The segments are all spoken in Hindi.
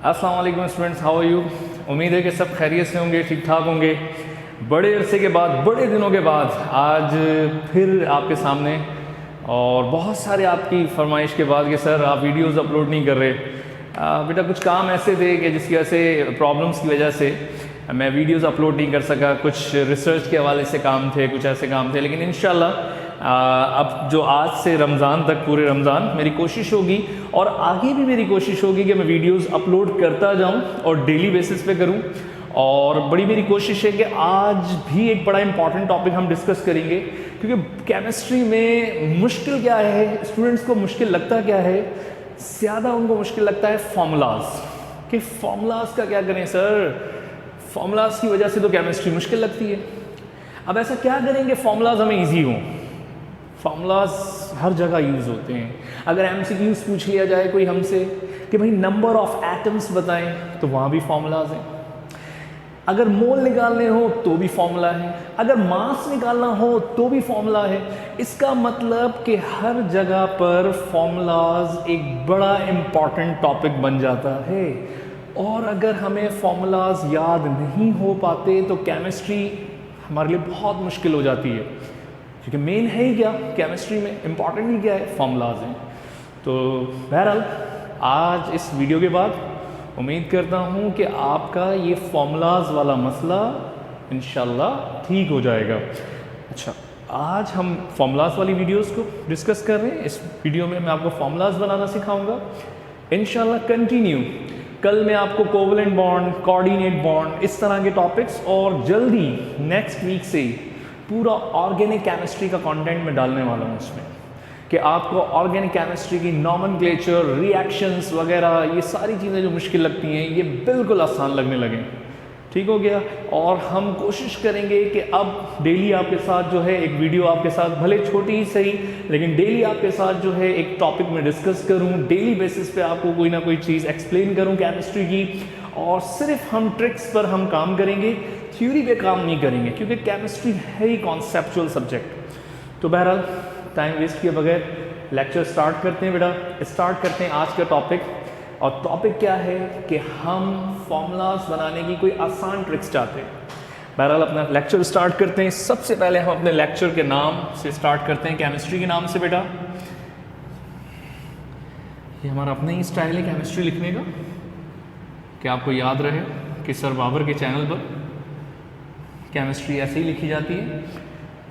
अस्सलाम वालेकुम स्टूडेंट्स, हाउ आर यू। उम्मीद है कि सब खैरियत से होंगे, ठीक ठाक होंगे। बड़े अरसे के बाद, बड़े दिनों के बाद आज फिर आपके सामने, और बहुत सारे आपकी फरमाइश के बाद कि सर आप वीडियोस अपलोड नहीं कर रहे। बेटा कुछ काम ऐसे थे कि जिसकी वजह से, प्रॉब्लम्स की वजह से मैं वीडियोस अपलोड नहीं कर सका। कुछ रिसर्च के हवाले से काम थे, कुछ ऐसे काम थे, लेकिन इंशाल्लाह अब जो आज से रमज़ान तक, पूरे रमज़ान मेरी कोशिश होगी और आगे भी मेरी कोशिश होगी कि मैं वीडियोस अपलोड करता जाऊं और डेली बेसिस पे करूं। और बड़ी मेरी कोशिश है कि आज भी एक बड़ा इंपॉर्टेंट टॉपिक हम डिस्कस करेंगे, क्योंकि केमिस्ट्री में मुश्किल क्या है, स्टूडेंट्स को मुश्किल लगता क्या है, ज़्यादा उनको मुश्किल लगता है फार्मूलाज। कि फार्मूलाज का क्या करें सर, फार्मूलाज की वजह से तो केमिस्ट्री मुश्किल लगती है। अब ऐसा क्या करेंगे फार्मूलाज हमें ईजी हों। फार्मूलाज हर जगह यूज़ होते हैं। अगर एमसीक्यूज पूछ लिया जाए कोई हमसे कि भाई नंबर ऑफ एटम्स बताएं, तो वहाँ भी फार्मूलाज हैं। अगर मोल निकालने हो तो भी फार्मूला है, अगर मास निकालना हो तो भी फार्मूला है। इसका मतलब कि हर जगह पर फार्मूलाज एक बड़ा इम्पॉर्टेंट टॉपिक बन जाता है। और अगर हमें फार्मूलाज याद नहीं हो पाते तो केमिस्ट्री हमारे लिए बहुत मुश्किल हो जाती है, क्योंकि मेन है ही क्या केमिस्ट्री में, इम्पॉर्टेंट ही क्या है, फार्मूलाज हैं। तो बहरहाल आज इस वीडियो के बाद उम्मीद करता हूँ कि आपका ये फार्मूलाज वाला मसला इंशाल्लाह ठीक हो जाएगा। अच्छा, आज हम फार्मूलाज वाली वीडियोस को डिस्कस कर रहे हैं। इस वीडियो में मैं आपको फार्मूलाज बनाना सिखाऊंगा इंशाल्लाह। कंटिन्यू कल मैं आपको कोवलेंट बॉन्ड, कोऑर्डिनेट बॉन्ड, इस तरह के टॉपिक्स, और जल्दी नेक्स्ट वीक से पूरा ऑर्गेनिक केमिस्ट्री का कंटेंट मैं डालने वाला हूँ इसमें, कि आपको ऑर्गेनिक केमिस्ट्री की नॉमेनक्लेचर, रिएक्शंस वगैरह, ये सारी चीज़ें जो मुश्किल लगती हैं ये बिल्कुल आसान लगने लगें। ठीक हो गया। और हम कोशिश करेंगे कि अब डेली आपके साथ जो है एक वीडियो आपके साथ, भले छोटी ही सही, लेकिन डेली आपके साथ जो है एक टॉपिक में डिस्कस करूं, डेली बेसिस पे आपको कोई ना कोई चीज़ एक्सप्लेन करूं केमिस्ट्री की। और सिर्फ हम ट्रिक्स पर हम काम करेंगे, थ्योरी पे काम नहीं करेंगे, क्योंकि केमिस्ट्री है ही कॉन्सेप्चुअल सब्जेक्ट। तो बहरहाल टाइम वेस्ट किए बगैर लेक्चर स्टार्ट करते हैं बेटा। स्टार्ट करते हैं आज का टॉपिक। और टॉपिक क्या है कि हम फार्मूलाज बनाने की कोई आसान ट्रिक्स चाहते हैं। बहरहाल अपना लेक्चर स्टार्ट करते हैं। सबसे पहले हम अपने लेक्चर के नाम से स्टार्ट करते हैं, केमिस्ट्री के नाम से बेटा। ये हमारा अपना ही स्टाइल है केमिस्ट्री लिखने का, कि आपको याद रहे कि सर बाबर के चैनल पर केमिस्ट्री ऐसे ही लिखी जाती है।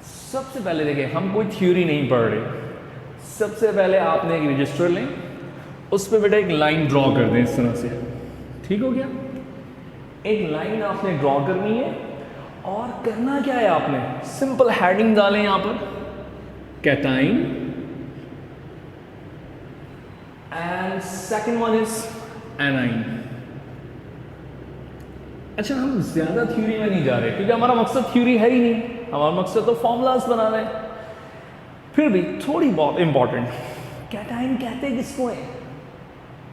सबसे पहले देखिए, हम कोई थ्योरी नहीं पढ़ रहे। सबसे पहले आपने एक रजिस्टर लें, उस पर बेटा एक लाइन ड्रॉ कर दें इस तरह से। ठीक हो गया। एक लाइन आपने ड्रॉ करनी है, और करना क्या है, आपने सिंपल हेडिंग डालें यहाँ पर, cation, and second one is A9. अच्छा, हम ज्यादा थ्योरी में नहीं जा रहे, क्योंकि हमारा मकसद थ्योरी है ही नहीं, हमारा मकसद तो फॉर्मूलाज बनाना है। फिर भी थोड़ी बहुत इंपॉर्टेंट, कैटाइन कहते हैं किसको है,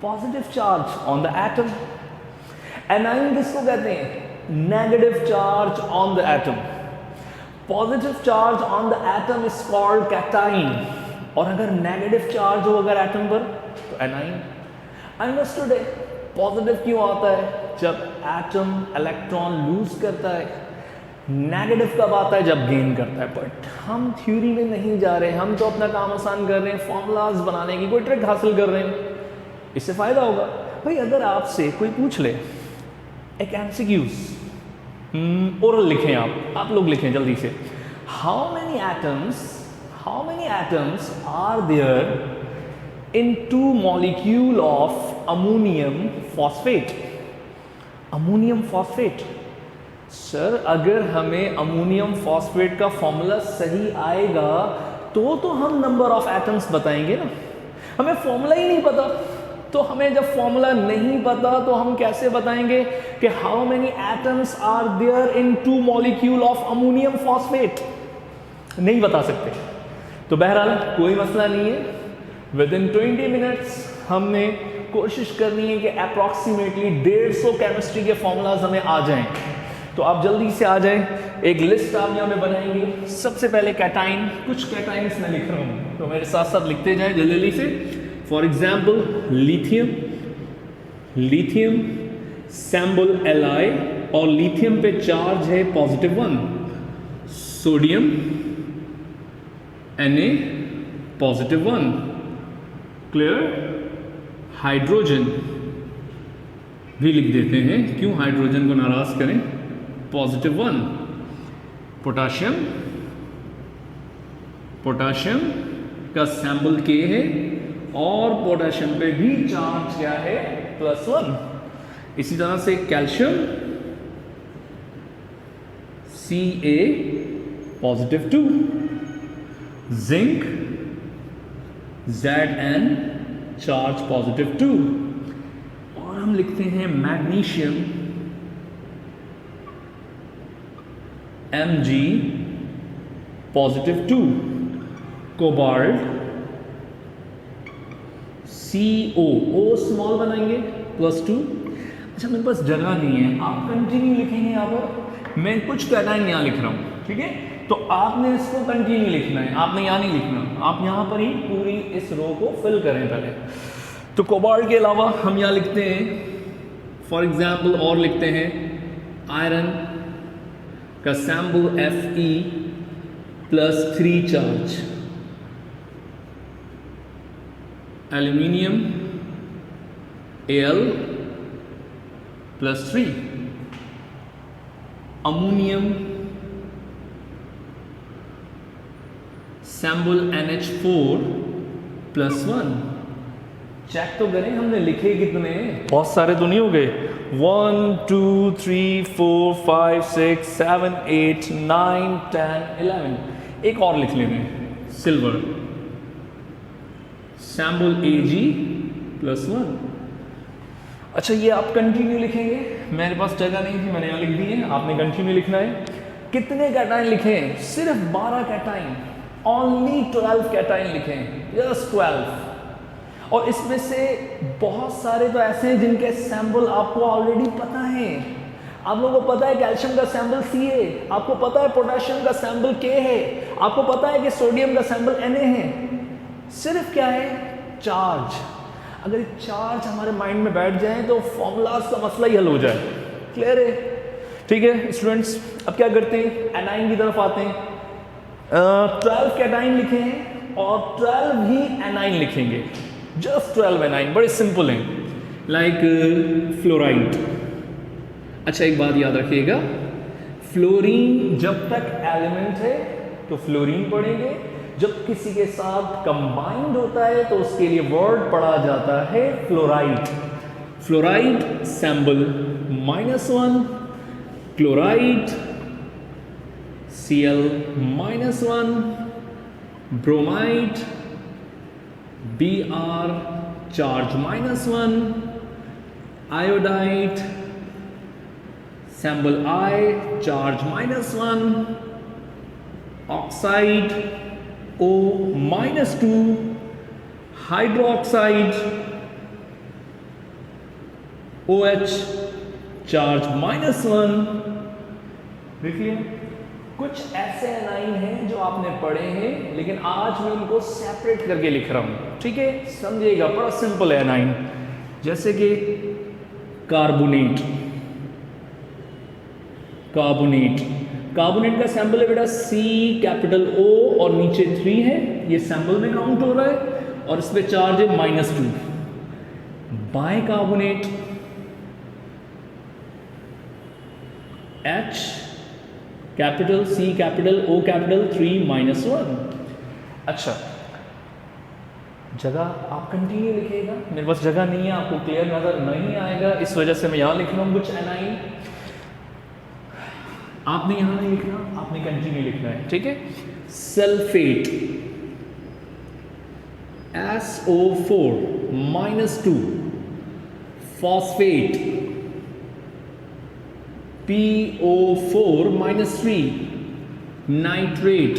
positive charge on the atom. A9 किसको कहते हैं, negative charge on the atom. Positive charge on the atom is called cation, और अगर नेगेटिव चार्ज हो अगर एटम पर तो एनाइन। अंडरस्टूड है। पॉजिटिव क्यों आता है, जब एटम इलेक्ट्रॉन लूज करता है। नेगेटिव कब आता है, जब गेन करता है। बट हम थ्योरी में नहीं जा रहे, हम तो अपना काम आसान कर रहे हैं, फॉर्मूलाज बनाने की कोई ट्रिक हासिल कर रहे हैं। इससे फायदा होगा भाई। अगर आपसे कोई पूछ ले एक एमसीक्यूज, ओरल लिखें, आप लोग लिखें जल्दी से। How many atoms are there in 2 molecule of ammonium phosphate. Ammonium phosphate. Sir अगर हमें अमोनियम फॉस्फेट का फॉर्मूला सही आएगा तो हम नंबर ऑफ एटम्स बताएंगे ना। हमें फॉर्मूला ही नहीं पता, तो हमें जब फॉर्मूला नहीं पता तो हम कैसे बताएंगे कि how many atoms are there in 2 molecule of ammonium phosphate. नहीं बता सकते। तो बहरहाल कोई मसला नहीं है, विद इन 20 मिनट्स हमने कोशिश करनी है कि अप्रॉक्सीमेटली 150 केमिस्ट्री के फॉर्मूलाज हमें आ जाएं। तो आप जल्दी से आ जाएं, एक लिस्ट आप यहाँ में बनाएंगे। सबसे पहले कैटाइन, कुछ कैटाइन्स मैं लिख रहा हूँ तो मेरे साथ साथ लिखते जाएं जल्दी से। For example lithium, lithium sample Li और लिथियम पे चार्ज है +1, सोडियम Na +1, क्लियर। हाइड्रोजन भी लिख देते हैं, क्यों हाइड्रोजन को नाराज करें, +1, पोटाशियम, पोटाशियम का सैंबल K है और पोटाशियम पे भी चार्ज क्या है, +1। इसी तरह से calcium Ca +2, zinc Zn charge +2 और हम लिखते हैं magnesium Mg +2, cobalt CO, O small बनाएंगे +2। अच्छा मेरे पास जगह नहीं है, आप कंटिन्यू लिखेंगे यहाँ पर, मैं कुछ कैटाइन यहाँ लिख रहा हूँ, ठीक है, तो आपने इसको कंटिन्यू लिखना है, आपने यहाँ नहीं लिखना, आप यहाँ पर ही पूरी इस रो को फिल करें पहले। तो कोबाल्ट के अलावा हम यहाँ लिखते हैं फॉर एग्जाम्पल, और लिखते हैं आयरन का symbol Fe +3 charge, aluminium Al +3, ammonium symbol NH4 +1। Check तो करें हमने लिखे कितने, बहुत सारे तो नहीं हो गए, 1 2 3 4 5 6 7 8 9 10 11। एक और लिख लेंगे, सिल्वर सैम्बल Ag +1। अच्छा ये आप कंटिन्यू लिखेंगे, मेरे पास जगह नहीं थी, मैंने यहाँ लिख दी है, आपने कंटिन्यू लिखना है। कितने कैटाइन लिखें, सिर्फ 12 कैटाइन, ओनली 12 कैटाइन लिखें, जस्ट 12। और इसमें से बहुत सारे तो ऐसे हैं जिनके सैंबल आपको ऑलरेडी पता है। आप लोगों को पता है कैल्शियम का सैंबल C है, आपको पता है पोटेशियम का सैंबल K है, आपको पता है कि सोडियम का सैंबल Na है। सिर्फ क्या है, चार्ज। अगर चार्ज हमारे माइंड में बैठ जाए तो फॉर्मूलाज का मसला ही हल हो जाए। क्लियर है? ठीक है स्टूडेंट्स, अब क्या करते हैं, एनाइन की तरफ आते हैं। 12 कैटाइन लिखे हैं और 12 ही एनाइन लिखेंगे, जस्ट 12 एनाइन, बड़े सिंपल हैं। Like fluoride. अच्छा एक बात याद रखिएगा, फ्लोरीन जब तक एलिमेंट है तो फ्लोरीन पढ़ेंगे, जब किसी के साथ कंबाइंड होता है तो उसके लिए वर्ड पढ़ा जाता है fluoride. Fluoride symbol -1, chloride Cl -1, bromide Br charge -1, iodide symbol I charge -1, oxide O -2, hydroxide OH charge -1। देखिए कुछ ऐसे एनाइन हैं जो आपने पढ़े हैं, लेकिन आज मैं इनको सेपरेट करके लिख रहा हूं, ठीक है, समझिएगा, बड़ा सिंपल है एनाइन। जैसे कि कार्बोनेट, कार्बोनेट, कार्बोनेट का सैंबल है बेटा C O और नीचे 3 है, ये सैंबल में काउंट हो रहा है और इस पे चार्ज है -2। Bicarbonate H C O 3 -1। अच्छा जगह आप कंटिन्यू लिखिएगा, मेरे पास जगह नहीं है, आपको क्लियर नजर नहीं आएगा, इस वजह से मैं यहां लिख रहा हूं कुछ एनाइन। आपने यहां नहीं लिखना, आपने कंटिन्यू लिखना है, ठीक है। Sulphate SO4 -2, phosphate PO4 -3, nitrate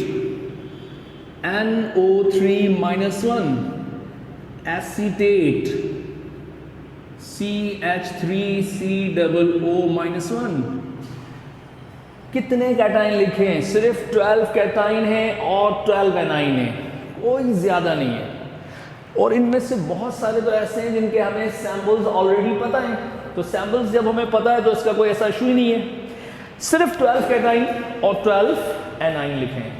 NO3 -1, acetate CH3COO -1। कितने कैटाइन लिखे हैं, सिर्फ 12 कैटाइन है और 12 एनाइन है, कोई ज्यादा नहीं है। और इनमें से बहुत सारे तो ऐसे हैं जिनके हमें सैम्पल्स ऑलरेडी पता हैं। तो सैम्पल्स जब हमें पता है तो इसका कोई ऐसा इशू ही नहीं है। सिर्फ 12 कैटाइन और 12 एनाइन लिखें,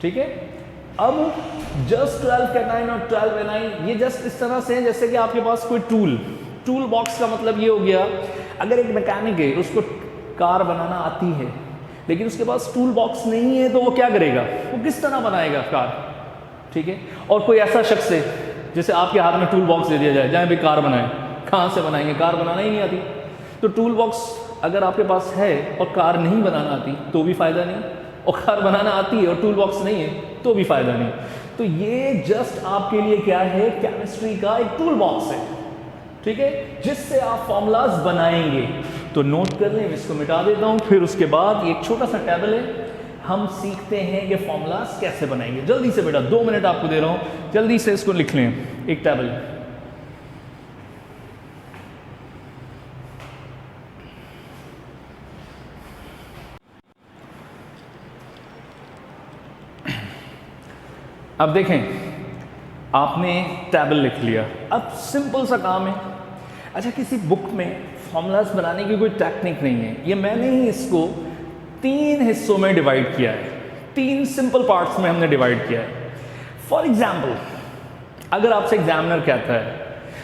ठीक है। अब जस्ट 12 कैटाइन और 12 एनाइन ये जस्ट इस तरह से है जैसे कि आपके पास कोई टूल बॉक्स का मतलब ये हो गया, अगर एक मैकेनिक है उसको कार बनाना आती है लेकिन उसके पास टूल बॉक्स नहीं है तो वो क्या करेगा, वो किस तरह बनाएगा कार, ठीक है। और कोई ऐसा शख्स है जैसे आपके हाथ में टूल बॉक्स दे दिया जाए, जाए भाई कार बनाए, कहाँ से बनाएंगे, कार बनाना ही नहीं आती। तो टूल बॉक्स अगर आपके पास है और कार नहीं बनाना आती तो भी फ़ायदा नहीं, और कार बनाना आती है और टूल बॉक्स नहीं है तो भी फ़ायदा नहीं। तो ये जस्ट आपके लिए क्या है, केमिस्ट्री का एक टूल बॉक्स है, ठीक है, जिससे आप फॉर्मूलाज बनाएंगे। तो नोट कर लें, इसको मिटा देता हूँ। फिर उसके बाद एक छोटा सा टेबल है, हम सीखते हैं कि फॉर्मूलाज कैसे बनाएंगे। जल्दी से बेटा 2 मिनट आपको दे रहा हूँ, जल्दी से इसको लिख लें, एक टेबल। अब देखें, आपने टेबल लिख लिया, अब सिंपल सा काम है। अच्छा, किसी बुक में फॉर्मूलाज बनाने की कोई टेक्निक नहीं है, ये मैंने ही इसको 3 हिस्सों में डिवाइड किया है, 3 सिंपल पार्ट्स में हमने डिवाइड किया है। फॉर एग्जाम्पल, अगर आपसे एग्जामिनर कहता है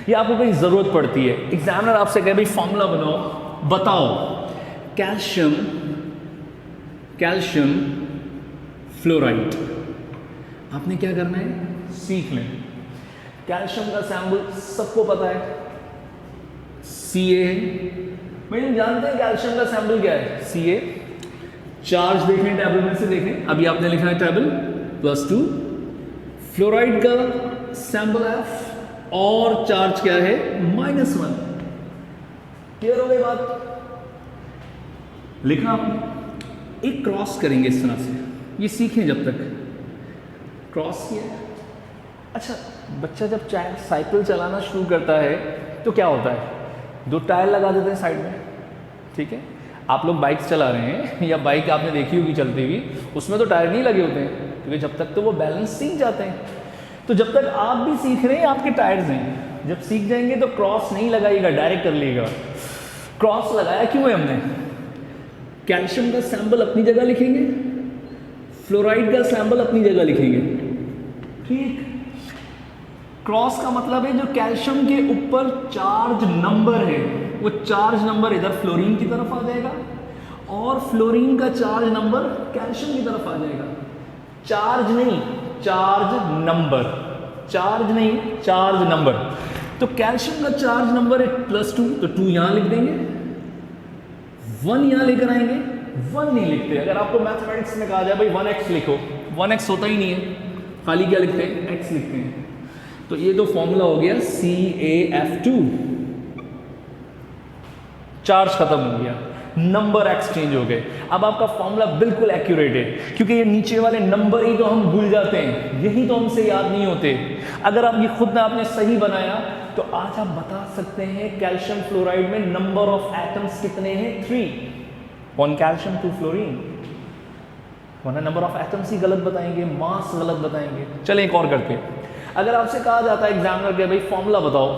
या आपको कहीं ज़रूरत पड़ती है, एग्जामिनर आपसे कहे भाई फॉर्मूला बताओ कैल्शियम फ्लोराइड, आपने क्या करना है, सीख लें। कैल्शियम का सैंपल सबको पता है, Ca। मैडम जानते हैं कैल्शियम का सैंपल क्या है, Ca। चार्ज देखें टेबल में से, देखें अभी आपने लिखा है टेबल +2। फ्लोराइड का सैंपल F और चार्ज क्या है, -1। क्लियर हो गई बात, लिखा आपने। एक क्रॉस करेंगे इस तरह से, ये सीखें जब तक, क्रॉस किया। अच्छा, बच्चा जब साइकिल चलाना शुरू करता है तो क्या होता है, 2 टायर लगा देते हैं साइड में, ठीक है। आप लोग बाइक्स चला रहे हैं या बाइक आपने देखी होगी चलती हुई, उसमें तो टायर नहीं लगे होते हैं क्योंकि जब तक तो वो बैलेंस सीख जाते हैं। तो जब तक आप भी सीख रहे हैं आपके टायर्स हैं, जब सीख जाएंगे तो क्रॉस नहीं लगाइएगा, डायरेक्ट कर लीजिएगा। क्रॉस लगाया क्यों है हमने, कैल्शियम का सैंपल अपनी जगह लिखेंगे, फ्लोराइड का सैंपल अपनी जगह लिखेंगे, ठीक। क्रॉस का मतलब है जो कैल्शियम के ऊपर चार्ज नंबर है वो चार्ज नंबर इधर फ्लोरीन की तरफ आ जाएगा और फ्लोरीन का चार्ज नंबर कैल्शियम की तरफ आ जाएगा। चार्ज नहीं, चार्ज नंबर, चार्ज नहीं, चार्ज नंबर। तो कैल्शियम का चार्ज नंबर है +2, तो 2 यहां लिख देंगे, 1 यहां लेकर आएंगे। 1 नहीं लिखते, अगर आपको मैथमेटिक्स में कहा जाए भाई 1x लिखो, 1x होता ही नहीं है, खाली क्या लिखते हैं, x लिखते हैं। तो ये तो फॉर्मूला हो गया CaF2, चार्ज खत्म हो गया, नंबर एक्सचेंज हो गए। अब आपका फॉर्मूला बिल्कुल एक्यूरेट है क्योंकि ये नीचे वाले नंबर ही तो हम भूल जाते हैं, यही तो हमसे याद नहीं होते। अगर आप ये खुद में आपने सही बनाया तो आज आप बता सकते हैं कैल्शियम फ्लोराइड में नंबर ऑफ एटम्स कितने हैं, 3। 1 कैल्शियम 2 फ्लोरीन, वरना नंबर ऑफ एटम्स ही गलत बताएंगे, मास गलत बताएंगे। चलें एक और करते हैं। अगर आपसे कहा जाता है एग्जामिनर के भाई फॉर्मूला बताओ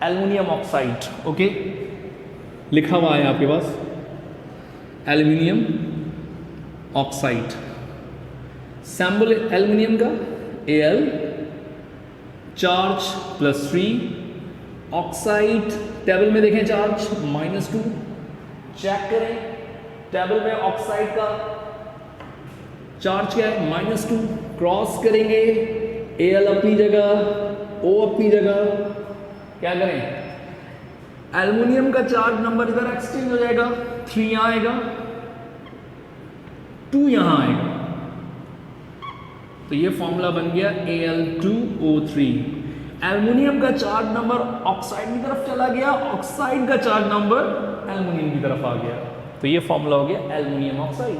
एल्युमिनियम ऑक्साइड, ओके, लिखा हुआ है आपके पास एल्युमिनियम ऑक्साइड, सैंपल एल्युमिनियम का Al, चार्ज +3, ऑक्साइड टेबल में देखें चार्ज -2, चेक करें टेबल में ऑक्साइड का चार्ज क्या है, -2, क्रॉस करेंगे, Al अपनी जगह, O अपनी जगह, क्या करें, एल्युमिनियम का चार्ज नंबर इधर एक्सचेंज हो जाएगा, 3 यहां आएगा, 2 यहां आएगा। तो ये फॉर्मूला बन गया Al2O3। एल्युमिनियम का चार्ज नंबर ऑक्साइड की तरफ चला गया, ऑक्साइड का चार्ज नंबर एल्युमिनियम की तरफ आ गया, तो ये फॉर्मूला हो गया एल्युमिनियम ऑक्साइड।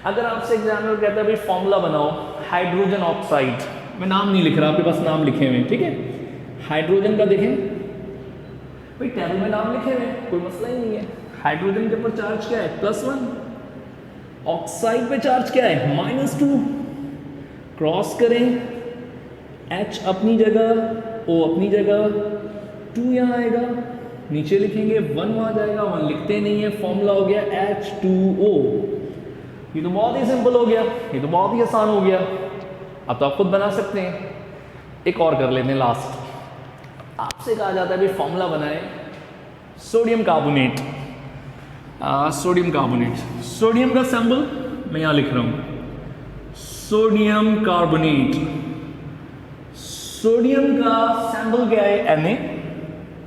अगर आपसे एग्जामिनर कहता है भाई फॉर्मूला बनाओ हाइड्रोजन ऑक्साइड, मैं नाम नहीं लिख रहा, आपके पास नाम लिखे हुए हैं, ठीक है। हाइड्रोजन का देखें भाई टेबल में नाम लिखे हुए हैं, कोई मसला ही नहीं है। हाइड्रोजन के ऊपर चार्ज क्या है, +1, ऑक्साइड पे चार्ज क्या है, -2, क्रॉस करें, H अपनी जगह, O अपनी जगह, 2 यहाँ आएगा, नीचे लिखेंगे 1 वहाँ जाएगा, 1 लिखते नहीं है, फॉर्मूला हो गया H2O। ये तो बहुत ही सिंपल हो गया, ये तो बहुत ही आसान हो गया, अब तो आप खुद बना सकते हैं। एक और कर लेते हैं लास्ट। आपसे कहा जाता है भाई फॉर्मूला बनाए sodium carbonate. Sodium carbonate, sodium का सिंबल मैं यहाँ लिख रहा हूँ, सोडियम कार्बोनेट। सोडियम का सिंबल क्या है? Na,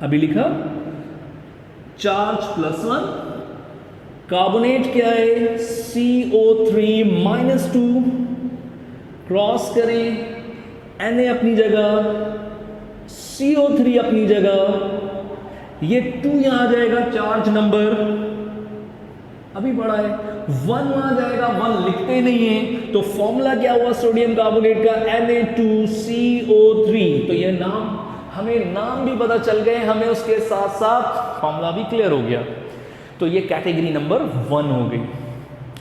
अभी लिखा, चार्ज +1। कार्बोनेट क्या है? CO3 - 2, क्रॉस करें, Na अपनी जगह, CO3 अपनी जगह, ये 2 यहां आ जाएगा, चार्ज नंबर अभी बड़ा है, 1 वहां जाएगा, 1 लिखते नहीं है, तो फॉर्मूला क्या हुआ सोडियम कार्बोनेट का? Na2CO3। तो ये नाम, हमें नाम भी पता चल गए, हमें उसके साथ साथ फॉर्मूला भी क्लियर हो गया। तो ये कैटेगरी नंबर 1 हो गई।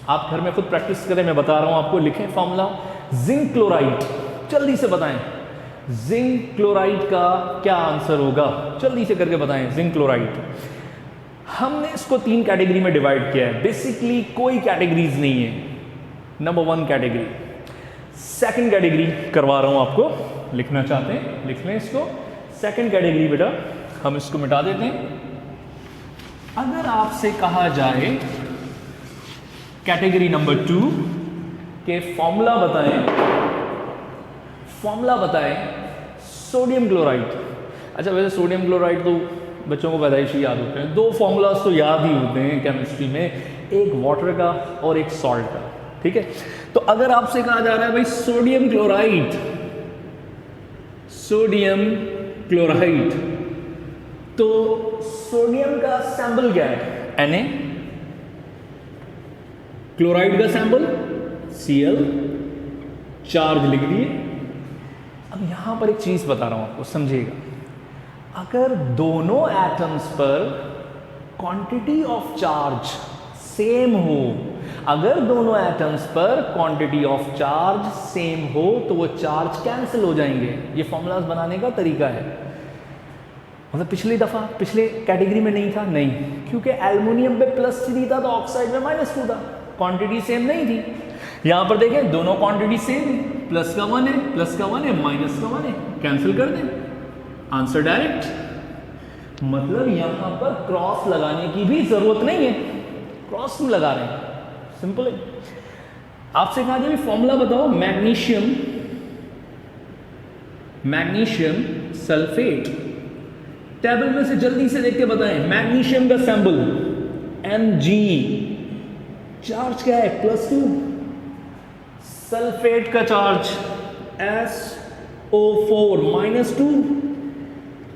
आप घर में खुद प्रैक्टिस करें, मैं बता रहा हूं आपको, लिखें फॉर्मूला। जिंक क्लोराइड, जल्दी से बताएं जिंक क्लोराइड का क्या आंसर होगा, जल्दी से करके बताएं। जिंक क्लोराइड, हमने इसको 3 कैटेगरी में डिवाइड किया है, बेसिकली कोई कैटेगरीज नहीं है। नंबर 1 कैटेगरी, सेकंड कैटेगरी करवा रहा हूं आपको, लिखना चाहते हैं लिख लें इसको। सेकंड कैटेगरी बेटा हम इसको मिटा देते हैं। अगर आपसे कहा जाए कैटेगरी नंबर 2 के फॉर्मूला बताएं सोडियम क्लोराइड। अच्छा, वैसे सोडियम क्लोराइड तो बच्चों को पैदाइशी याद होते हैं, 2 फॉर्मूलाज तो याद ही होते हैं केमिस्ट्री में, एक वाटर का और एक सॉल्ट का, ठीक है। तो अगर आपसे कहा जा रहा है भाई सोडियम क्लोराइड, तो सोडियम का सैंपल क्या है? Na, क्लोराइड का सैंपल Cl, चार्ज लिख दिए। अब यहां पर एक चीज बता रहा हूं आपको, समझिएगा। अगर दोनों एटम्स पर क्वांटिटी ऑफ चार्ज सेम हो, अगर दोनों एटम्स पर क्वांटिटी ऑफ चार्ज सेम हो तो वो चार्ज कैंसिल हो जाएंगे। ये फॉर्मूलाज बनाने का तरीका है। मतलब पिछले कैटेगरी में नहीं था, नहीं, क्योंकि एल्युमिनियम पे +3 था तो ऑक्साइड में -2 था, क्वांटिटी सेम नहीं थी। यहां पर देखें दोनों क्वांटिटी सेम है, प्लस का 1 है, माइनस का 1 है, कैंसिल कर दें, आंसर डायरेक्ट। मतलब यहां पर क्रॉस लगाने की भी जरूरत नहीं है, क्रॉस क्यों लगा रहे हैं, सिंपल है। आपसे कहा जाए फॉर्मूला बताओ मैग्नीशियम सल्फेट, टेबल में से जल्दी से देख के बताएं। मैग्नीशियम का सिंबल Mg, चार्ज क्या है? +2। सल्फेट का चार्ज SO4 -2।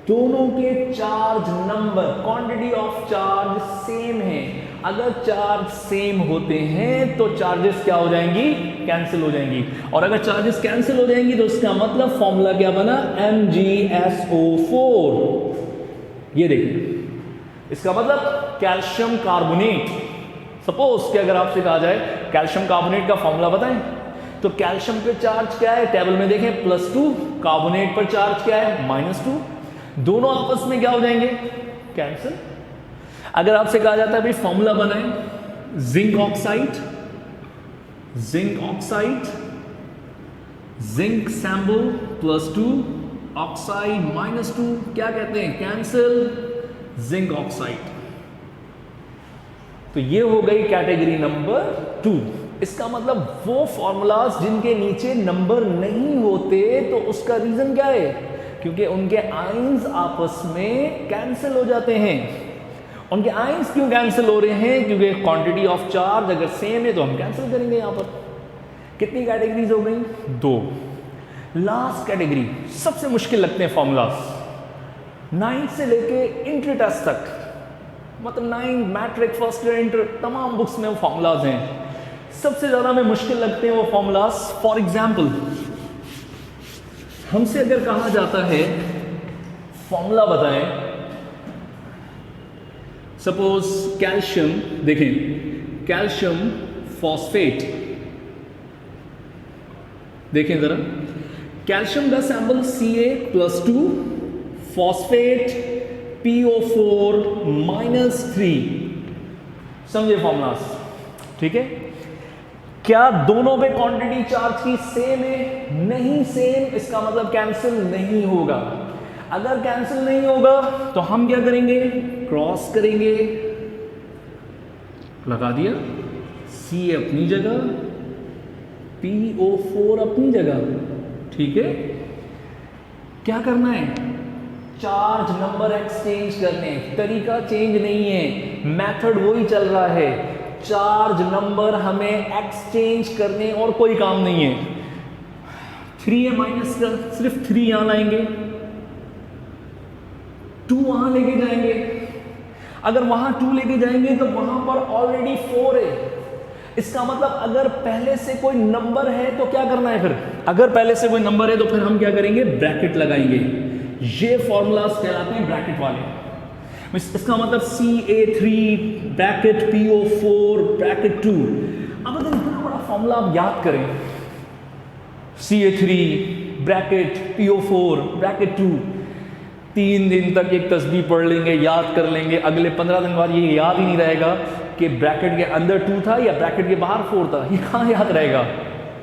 दोनों के charge number, quantity of charge same है। अगर चार्ज सेम होते हैं तो चार्जेस क्या हो जाएंगी? कैंसिल हो जाएंगी। और अगर चार्जेस कैंसिल हो जाएंगी तो उसका मतलब फॉर्मूला क्या बना? MgSO4। ये देखिए, इसका मतलब कैल्शियम कार्बोनेट। सपोज कि अगर आपसे कहा जाए कैल्शियम कार्बोनेट का फॉर्मूला बताएं, तो कैल्शियम पे चार्ज क्या है? टेबल में देखें +2, कार्बोनेट पर चार्ज क्या है? -2। दोनों आपस में क्या हो जाएंगे? कैंसिल। अगर आपसे कहा जाता है भाई फॉर्मूला बनाएं zinc oxide, zinc sample +2, oxide -2, क्या कहते हैं? Cancel, zinc oxide. तो ये हो गई कैटेगरी नंबर 2। इसका मतलब वो फॉर्मूलाज जिनके नीचे नंबर नहीं होते, तो उसका रीजन क्या है? क्योंकि उनके आयंस आपस में कैंसिल हो जाते हैं। उनके आयंस क्यों कैंसिल हो रहे हैं? क्योंकि क्वांटिटी ऑफ चार्ज अगर सेम है तो हम कैंसिल करेंगे। यहां पर कितनी कैटेगरीज हो गई? 2। लास्ट कैटेगरी, सबसे मुश्किल लगते हैं फॉर्मूलाज, 9th से लेके इंटर टेस्ट तक, मतलब 9 मैट्रिक, फर्स्ट ईयर, इंटर, तमाम बुक्स में वो फॉर्मूलाज हैं। सबसे ज्यादा में मुश्किल लगते हैं वो फॉर्मूलाज। फॉर एग्जाम्पल, हमसे अगर कहा जाता है फॉर्मूला बताएं, सपोज कैल्शियम, देखें कैल्शियम फॉस्फेट, देखें जरा, कैल्शियम का सैंपल Ca+2 फॉस्फेट PO4-3, समझे फॉर्मूलास, ठीक है। क्या दोनों पे क्वांटिटी चार्ज की सेम है? नहीं सेम, इसका मतलब कैंसिल नहीं होगा। अगर कैंसिल नहीं होगा तो हम क्या करेंगे, क्रॉस करेंगे, लगा दिया, C अपनी जगह, PO4 अपनी जगह, ठीक है। क्या करना है, चार्ज नंबर एक्सचेंज करने, तरीका चेंज नहीं है, मेथड वही चल रहा है, चार्ज नंबर हमें एक्सचेंज करने और कोई काम नहीं है। 3 है माइनस का, सिर्फ 3 यहां लाएंगे, 2 वहां लेके जाएंगे। अगर वहां 2 लेके जाएंगे तो वहां पर ऑलरेडी 4 है, इसका मतलब अगर पहले से कोई नंबर है तो क्या करना है फिर, अगर पहले से कोई नंबर है तो फिर हम क्या करेंगे, ब्रैकेट लगाएंगे। ये फॉर्मूलाज कहलाते हैं ब्रैकेट वाले। इसका मतलब Ca3 ब्रैकेट PO4 ब्रैकेट 2। अब अगर इतना बड़ा फॉर्मूला आप याद करें, Ca3 ब्रैकेट PO4 ब्रैकेट 2, 3 दिन तक एक तस्बीह पढ़ लेंगे, याद कर लेंगे, अगले 15 दिन बाद ये याद ही नहीं रहेगा कि ब्रैकेट के अंदर 2 था या ब्रैकेट के बाहर 4 था। ये कहाँ याद रहेगा,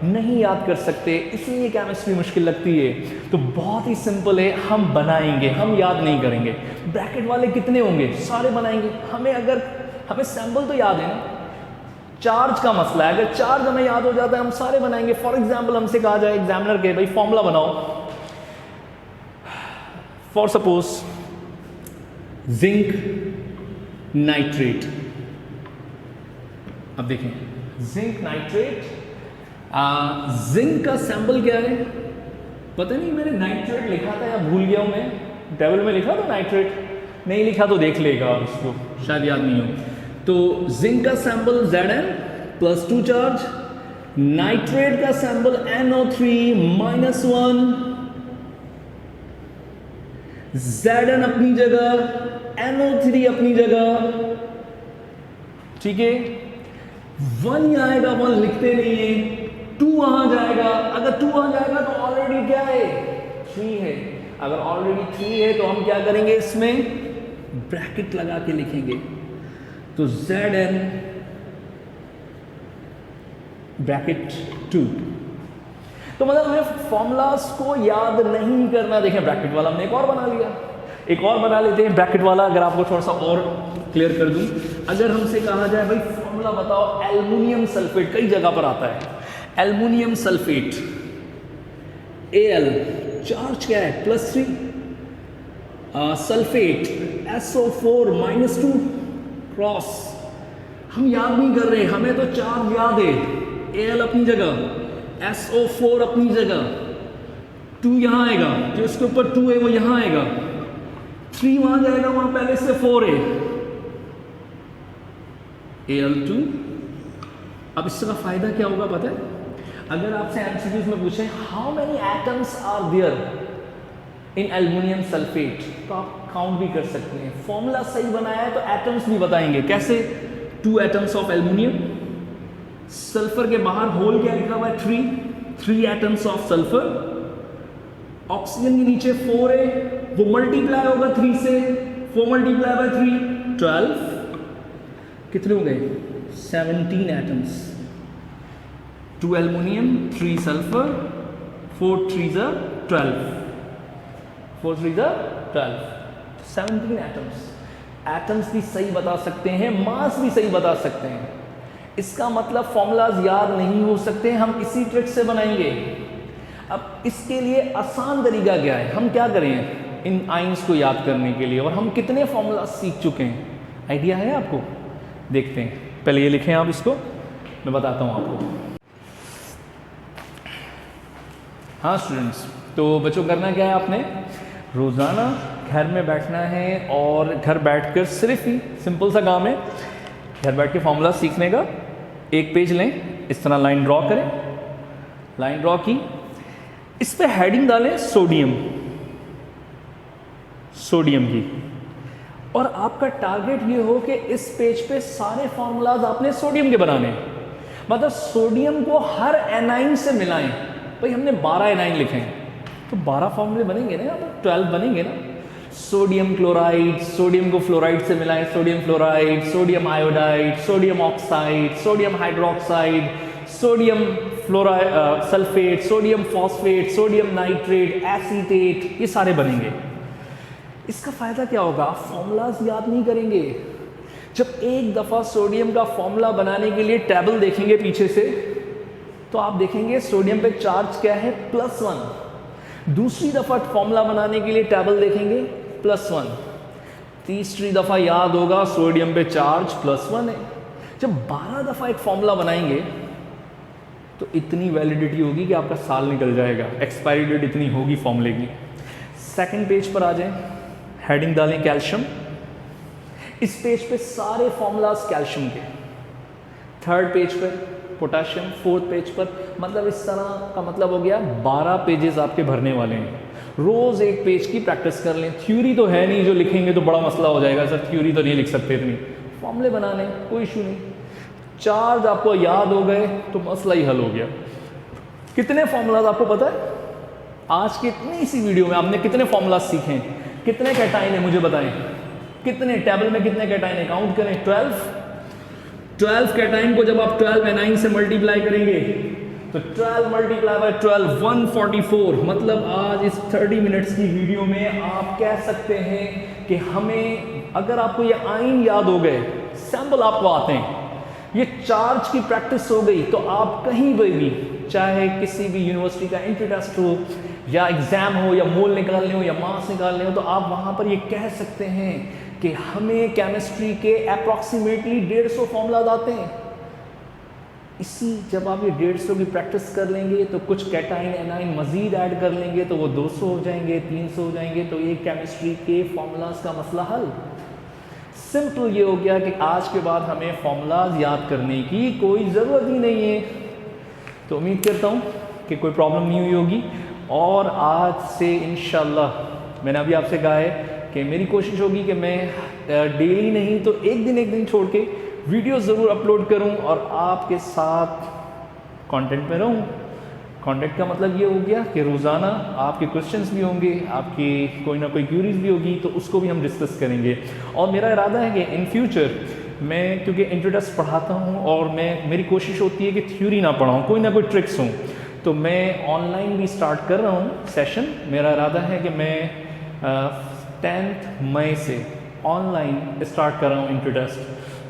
नहीं याद कर सकते, इसलिए केमिस्ट्री मुश्किल लगती है। तो बहुत ही सिंपल है, हम बनाएंगे, हम याद नहीं करेंगे। ब्रैकेट वाले कितने होंगे, सारे बनाएंगे। हमें सैंपल तो याद है ना, चार्ज का मसला है, अगर चार्ज हमें याद हो जाता है हम सारे बनाएंगे। फॉर एग्जाम्पल हमसे कहा जाए एग्जामिनर के, भाई फॉर्मूला बनाओ फॉर सपोज जिंक नाइट्रेट। अब देखें जिंक नाइट्रेट, जिंक का सैंपल क्या है पता नहीं, मैंने नाइट्रेट लिखा था या भूल गया हूं मैं, टेबल में लिखा था नाइट्रेट, नहीं लिखा तो देख लेगा, उसको शायद याद नहीं हो। तो जिंक का सैंपल Zn+2 चार्ज, नाइट्रेट का सैंपल NO3-1, Zn अपनी जगह, NO3 अपनी जगह, ठीक है। 1 यहाँ आएगा, 1 लिखते नहीं है, 2 वहां जाएगा, अगर 2 वहां जाएगा तो ऑलरेडी क्या है, 3 है। अगर ऑलरेडी 3 है तो हम क्या करेंगे, इसमें ब्रैकेट लगा के लिखेंगे। तो Zn ब्रैकेट 2। तो मतलब हमें फॉर्मूलाज को याद नहीं करना। देखें ब्रैकेट वाला हमने एक और बना लिया, एक और बना लेते हैं ब्रैकेट वाला। अगर आपको थोड़ा सा और क्लियर कर दूं, अगर हमसे कहा जाए भाई फॉर्मूला बताओ एल्युमिनियम सल्फेट, कई जगह पर आता है एल्युमिनियम सल्फेट, Al चार्ज क्या है +3, सल्फेट SO4-2 क्रॉस। हम याद नहीं कर रहे, हमें तो चार्ज याद है, Al अपनी जगह, SO4 अपनी जगह, 2 यहां आएगा, जो इसके ऊपर 2 है वो यहां आएगा, 3 वहां जाएगा, वहां पहले से 4 है, Al2। अब इसका फायदा क्या होगा पता है, अगर आपसे एमसीक्यूज में पूछे how many atoms are there in aluminium sulphate, तो आप काउंट भी कर सकते हैं। फॉर्मूला सही बनाया है तो एटम्स भी बताएंगे कैसे। 2 एटम्स ऑफ एल्युमिनियम, सल्फर के बाहर होल क्या लिखा हुआ है 3 एटम्स ऑफ सल्फर, ऑक्सीजन के नीचे 4 है, वो मल्टीप्लाई होगा 3 से, 4 मल्टीप्लाई बाय 3 12, कितने हो गए 17 atoms. 2 aluminium, 3 sulphur, 4 3s are 12, 4 3s are 12, 17 atoms. Atoms भी सही बता सकते हैं, मास भी सही बता सकते हैं। इसका मतलब फॉर्मूलाज याद नहीं हो सकते, हम इसी ट्रिक से बनाएंगे। अब इसके लिए आसान तरीका क्या है, हम क्या करें इन आइंस को याद करने के लिए, और हम कितने फॉर्मूला सीख चुके हैं, आइडिया है आपको? देखते हैं, पहले ये लिखें आप, इसको मैं बताता हूँ आपको। हाँ स्टूडेंट्स, तो बच्चों करना क्या है, आपने रोज़ाना घर में बैठना है और घर बैठकर सिर्फ ही सिंपल सा काम है, घर बैठ के फॉर्मूला सीखने का। एक पेज लें, इस तरह लाइन ड्रॉ करें, लाइन ड्रॉ की, इस पे हेडिंग डालें सोडियम, सोडियम की, और आपका टारगेट ये हो कि इस पेज पे सारे फॉर्मूलाज आपने सोडियम के बनाने, मतलब सोडियम को हर एनाइन से मिलाएं। भाई हमने 12 एनाइन लिखे हैं, तो 12 फॉर्मूले बनेंगे ना, यहाँ पर 12 बनेंगे ना। सोडियम क्लोराइड, सोडियम को फ्लोराइड से मिलाएं, sodium fluoride, sodium iodide, sodium oxide, sodium hydroxide, sodium sulphate, sodium phosphate, sodium nitrate, acetate, ये सारे बनेंगे। इसका फायदा क्या होगा? आप फॉर्मूलाज याद नहीं करेंगे। जब एक दफ़ा सोडियम का फॉर्मूला बनाने के लिए टेबल देखेंगे पीछे से, तो आप देखेंगे सोडियम पे चार्ज क्या है? +1। दूसरी दफ़ा फॉर्मूला बनाने के लिए टेबल देखेंगे +1। तीसरी दफ़ा याद होगा सोडियम पे चार्ज +1 है। जब 12 दफ़ा एक फॉर्मूला बनाएंगे तो इतनी वैलिडिटी होगी कि आपका साल निकल जाएगा। एक्सपायरी डेट इतनी होगी फॉर्मूले की। सेकंड पेज पर आ जाएं, हेडिंग डालें कैल्शियम। इस पेज पे सारे फॉर्मूलाज कैल्शियम के। थर्ड पेज पर पोटाशियम, फोर्थ पेज पर, मतलब इस तरह का मतलब हो गया 12 पेजेस आपके भरने वाले हैं। रोज़ एक पेज की प्रैक्टिस कर लें। थ्योरी तो है नहीं, जो लिखेंगे तो बड़ा मसला हो जाएगा, सर थ्योरी तो नहीं लिख सकते इतनी। फॉर्मूले बना लें, कोई इशू नहीं। चार्ज आपको याद हो गए तो मसला ही हल हो गया। कितने फॉर्मूलाज आपको पता है? आज की इतनी सी वीडियो में आपने कितने फॉर्मूलाज सीखे हैं? कितने कैटाइन है मुझे बताएं? कितने टेबल में कितने कैटाइन है? काउंट करें। 12 कैटाइन को जब आप 12 एनाइन से मल्टीप्लाई करेंगे तो 12 मल्टीप्लाई बाय 12 144। मतलब आज इस 30 मिनट्स की वीडियो में आप कह सकते हैं कि हमें, अगर आपको ये आइन याद हो गए, सैंपल आपको आते हैं, ये चार्ज की प्रैक्टिस हो गई, तो आप कहीं पर भी, चाहे किसी भी यूनिवर्सिटी का एंट्री टेस्ट हो या एग्जाम हो या मोल निकालने हो या मास निकालने हो, तो आप वहाँ पर ये कह सकते हैं कि हमें केमिस्ट्री के अप्रॉक्सीमेटली 150 फॉर्मूलाज आते हैं। इसी जब आप ये 150 की प्रैक्टिस कर लेंगे तो कुछ कैटाइन एनाइन मज़ीद ऐड कर लेंगे तो वो 200 हो जाएंगे, 300 हो जाएंगे, तो ये केमिस्ट्री के फॉर्मूलाज का मसला हल। सिंपल ये हो गया कि आज के बाद हमें फॉर्मूलाज याद करने की कोई ज़रूरत ही नहीं है। तो उम्मीद करता हूँ कि कोई प्रॉब्लम नहीं हुई होगी। और आज से इंशाल्लाह, मैंने अभी आपसे कहा है कि मेरी कोशिश होगी कि मैं डेली नहीं तो एक दिन छोड़ के वीडियो ज़रूर अपलोड करूं और आपके साथ कंटेंट में रहूं। कांटेक्ट का मतलब ये हो गया कि रोज़ाना आपके क्वेश्चंस भी होंगे, आपकी कोई ना कोई क्यूरीज भी होगी, तो उसको भी हम डिस्कस करेंगे। और मेरा इरादा है कि इन फ्यूचर मैं, क्योंकि इंट्रोडक्स पढ़ाता हूँ और मेरी कोशिश होती है कि थ्योरी ना पढ़ाऊँ, कोई ना कोई ट्रिक्स हों, तो मैं ऑनलाइन भी स्टार्ट कर रहा हूँ सेशन। मेरा इरादा है कि मैं 10 मई से ऑनलाइन स्टार्ट कर रहा हूँ इंट्रोडक्स।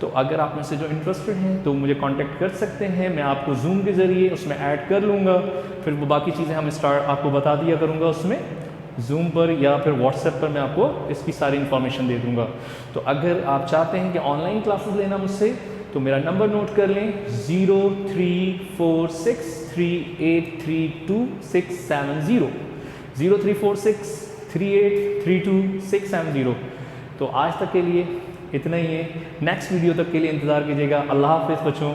तो अगर आप में से जो इंटरेस्टेड हैं तो मुझे कांटेक्ट कर सकते हैं। मैं आपको जूम के ज़रिए उसमें ऐड कर लूँगा, फिर वो बाकी चीज़ें हम आपको बता दिया करूँगा उसमें जूम पर, या फिर व्हाट्सएप पर मैं आपको इसकी सारी इन्फॉर्मेशन दे दूँगा। तो अगर आप चाहते हैं कि ऑनलाइन क्लासेस लेना मुझसे, तो मेरा नंबर नोट कर लें 0346383267 0346383267। तो आज तक के लिए इतना ही है। नेक्स्ट वीडियो तक के लिए इंतज़ार कीजिएगा। अल्लाह हाफ़िज़ बच्चों।